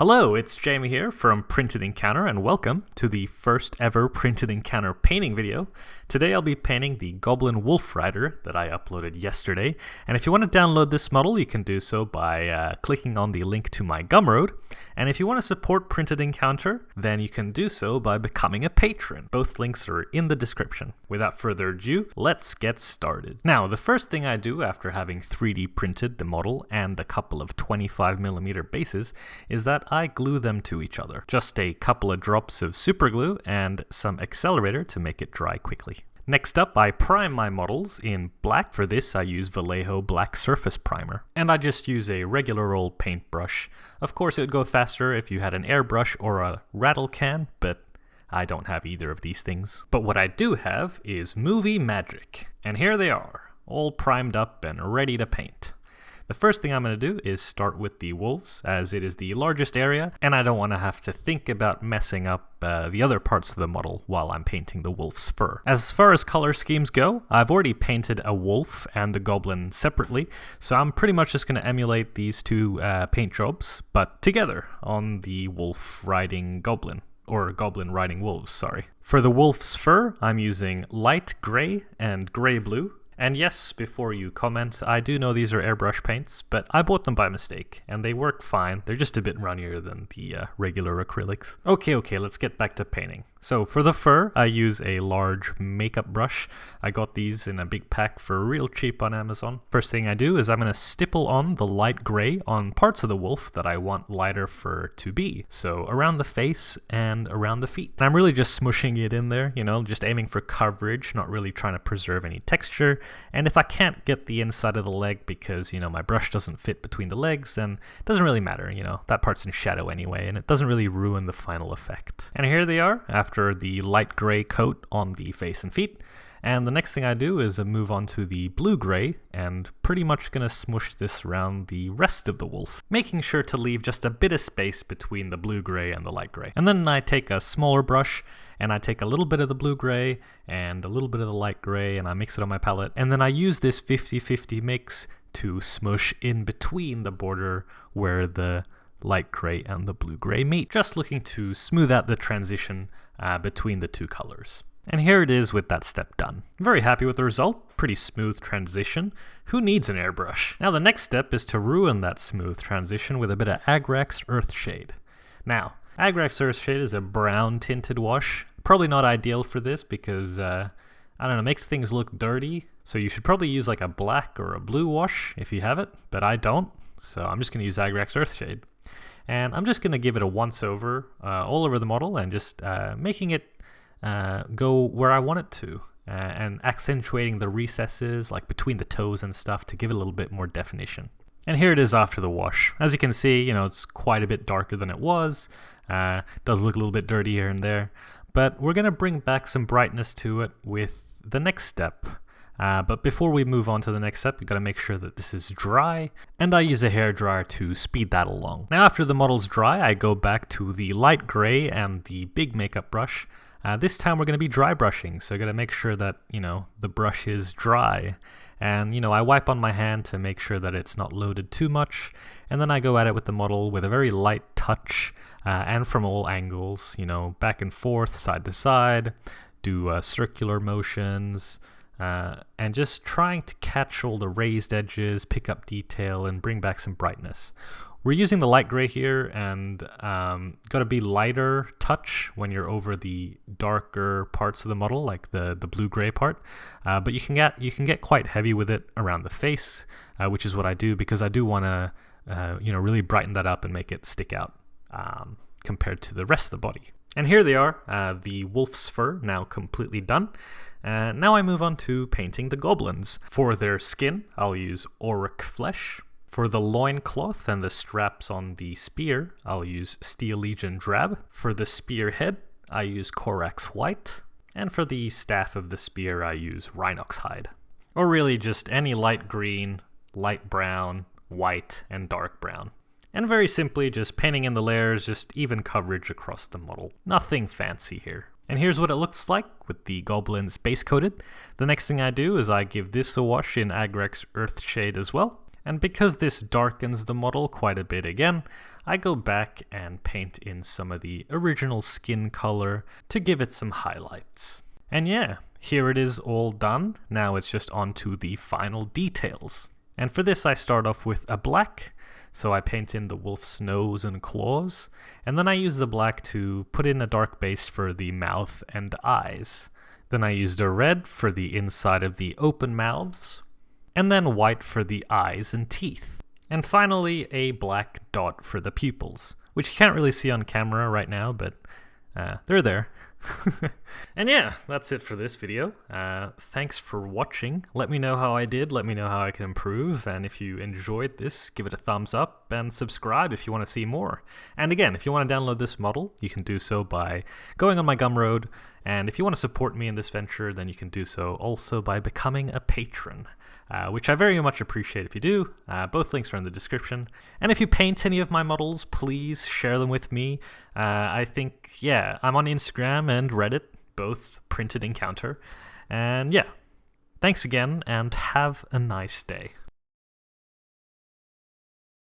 Hello, it's Jamie here from Printed Encounter, and welcome to the first ever Printed Encounter painting video. Today I'll be painting the Goblin Wolf Rider that I uploaded yesterday, and if you want to download this model, you can do so by clicking on the link to my Gumroad, and if you want to support Printed Encounter, then you can do so by becoming a patron. Both links are in the description. Without further ado, let's get started. Now, the first thing I do after having 3D printed the model and a couple of 25mm bases is that I glue them to each other. Just a couple of drops of super glue and some accelerator to make it dry quickly. Next up, I prime my models in black. For this, I use Vallejo Black Surface Primer. And I just use a regular old paintbrush. Of course, it would go faster if you had an airbrush or a rattle can, but I don't have either of these things. But what I do have is movie magic. And here they are, all primed up and ready to paint. The first thing I'm going to do is start with the wolves, as it is the largest area, and I don't want to have to think about messing up the other parts of the model while I'm painting the wolf's fur. As far as color schemes go, I've already painted a wolf and a goblin separately, so I'm pretty much just going to emulate these two paint jobs, but together on the wolf riding goblin. Or goblin riding wolves, sorry. For the wolf's fur, I'm using light gray and gray blue. And yes, before you comment, I do know these are airbrush paints, but I bought them by mistake, and they work fine. They're just a bit runnier than the regular acrylics. Okay, let's get back to painting. So for the fur, I use a large makeup brush. I got these in a big pack for real cheap on Amazon. First thing I do is I'm going to stipple on the light gray on parts of the wolf that I want lighter fur to be. So around the face and around the feet. And I'm really just smushing it in there, just aiming for coverage, not really trying to preserve any texture. And if I can't get the inside of the leg because, my brush doesn't fit between the legs, then it doesn't really matter, that part's in shadow anyway, and it doesn't really ruin the final effect. And here they are, after the light gray coat on the face and feet. And the next thing I do is move on to the blue-gray, and pretty much gonna smush this around the rest of the wolf, making sure to leave just a bit of space between the blue-gray and the light gray. And then I take a smaller brush, and I take a little bit of the blue-gray and a little bit of the light gray, and I mix it on my palette. And then I use this 50-50 mix to smush in between the border where the light gray and the blue-gray meet, just looking to smooth out the transition between the two colors. And here it is with that step done. I'm very happy with the result. Pretty smooth transition. Who needs an airbrush? Now the next step is to ruin that smooth transition with a bit of Agrax Earthshade. Now, Agrax Earthshade is a brown tinted wash. Probably not ideal for this because, makes things look dirty. So you should probably use like a black or a blue wash if you have it, but I don't. So I'm just going to use Agrax Earthshade. And I'm just going to give it a once over all over the model and just making it go where I want it to, and accentuating the recesses like between the toes and stuff to give it a little bit more definition. And here it is after the wash. As you can see, it's quite a bit darker than it was. Does look a little bit dirty here and there, but we're going to bring back some brightness to it with the next step. But before we move on to the next step, we've got to make sure that this is dry, and I use a hairdryer to speed that along. Now after the model's dry, I go back to the light gray and the big makeup brush. This time we're going to be dry brushing, so I got to make sure that, the brush is dry. And, I wipe on my hand to make sure that it's not loaded too much, and then I go at it with the model with a very light touch, and from all angles, back and forth, side to side, do circular motions, and just trying to catch all the raised edges, pick up detail, and bring back some brightness. We're using the light gray here, and got to be lighter touch when you're over the darker parts of the model, like the blue-gray part. But you can get quite heavy with it around the face, which is what I do because I do want to really brighten that up and make it stick out compared to the rest of the body. And here they are, the wolf's fur now completely done. Now I move on to painting the goblins. For their skin, I'll use auric flesh. For the loincloth and the straps on the spear, I'll use Steel Legion Drab. For the spear head, I use Corax White. And for the staff of the spear, I use Rhinox Hide. Or really just any light green, light brown, white, and dark brown. And very simply, just painting in the layers, just even coverage across the model. Nothing fancy here. And here's what it looks like with the goblins base coated. The next thing I do is I give this a wash in Agrax Earthshade as well. And because this darkens the model quite a bit again, I go back and paint in some of the original skin color to give it some highlights. And yeah, here it is all done. Now it's just on to the final details. And for this I start off with a black, so I paint in the wolf's nose and claws, and then I use the black to put in a dark base for the mouth and eyes. Then I used a red for the inside of the open mouths, and then white for the eyes and teeth. And finally, a black dot for the pupils, which you can't really see on camera right now, but they're there. And yeah, that's it for this video. Thanks for watching. Let me know how I did, let me know how I can improve, and if you enjoyed this, give it a thumbs up and subscribe if you want to see more. And again, if you want to download this model, you can do so by going on my Gumroad, and if you want to support me in this venture, then you can do so also by becoming a patron. Which I very much appreciate if you do. Both links are in the description. And if you paint any of my models, please share them with me. I think, yeah, I'm on Instagram and Reddit, both Printed Encounter. And yeah, thanks again, and have a nice day.